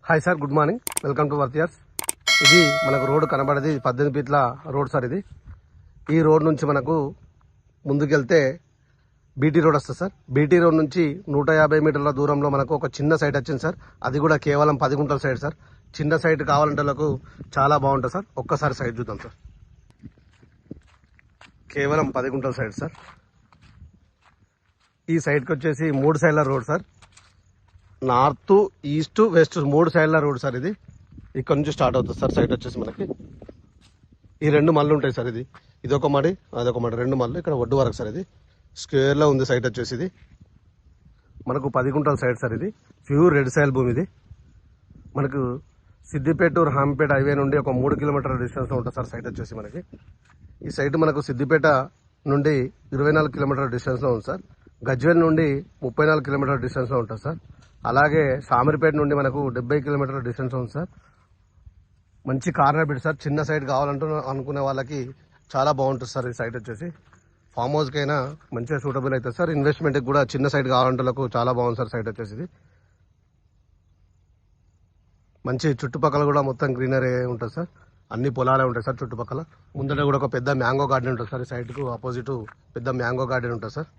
Hi sir, good morning. Welcome to Worthiers. ఇది మనకు road కనబడేది 18 ఫీట్ల రోడ్ సార్. ఈ రోడ్ నుంచి మనకు ముందుకెళ్తే బీటీ రోడ్ వస్తుంది సార్. బీటీ రోడ్ నుంచి 150 మీటర్ల దూరంలో మనకు ఒక చిన్న సైట్ వచ్చింది సార్. అది కూడా కేవలం 10 గుంటల సైట్ సార్. చిన్న సైట్ కావాలంటే చాలా బాగుంటుంది సార్. ఒక్కసారి సైట్ చూద్దాం సార్. కేవలం 10 గుంటల సైట్ సార్. ఈ సైట్కి వచ్చేసి 3 సైడ్ల road sir. North, east, west 3 సైడ్ల రోడ్ సార్. ఇది ఇక్కడ నుంచి స్టార్ట్ అవుతుంది సార్. సైట్ వచ్చేసి మనకి ఈ 2 మళ్ళు ఉంటాయి సార్. ఇది ఒక మడి, అదొక మడి, 2 మళ్ళు ఇక్కడ ఒడ్డు వరకు సార్. ఇది స్క్వేర్ లో ఉంది సైట్ వచ్చేసి. ఇది మనకు 10 గుంటల సైట్ సార్. ఇది ప్యూర్ రెడ్ సాయిల్ భూమి. ఇది మనకు సిద్దిపేట రాంపేట హైవే నుండి ఒక 3 కిలోమీటర్ల డిస్టెన్స్ లో ఉంటుంది సార్ సైట్ వచ్చేసి మనకి. ఈ సైట్ మనకు సిద్దిపేట నుండి 24 కిలోమీటర్ల డిస్టెన్స్ లో ఉంది సార్. గజ్వేల్ నుండి 34 కిలోమీటర్ల డిస్టెన్స్ లో ఉంటుంది సార్. అలాగే సామరిపేట నుండి మనకు 70 కిలోమీటర్ల డిస్టెన్స్ ఉంది సార్. మంచి కార్నర్ బిట్ సార్. చిన్న సైట్ కావాలంటూ అనుకునే వాళ్ళకి చాలా బాగుంటుంది సార్. ఈ సైట్ వచ్చేసి ఫామ్ హౌస్ కైనా మంచిగా సూటబుల్ అవుతుంది సార్. ఇన్వెస్ట్మెంట్ కూడా చిన్న సైట్ కావాలంటే చాలా బాగుంది సార్ సైట్ వచ్చేసి. ఇది మంచి చుట్టుపక్కల కూడా మొత్తం గ్రీనరీ ఉంటుంది సార్. అన్ని పొలాలే ఉంటాయి సార్ చుట్టుపక్కల. ముందట కూడా ఒక పెద్ద మ్యాంగో గార్డెన్ ఉంటుంది సార్. ఈ సైట్ కు ఆపోజిట్ పెద్ద మ్యాంగో గార్డెన్ ఉంటుంది సార్.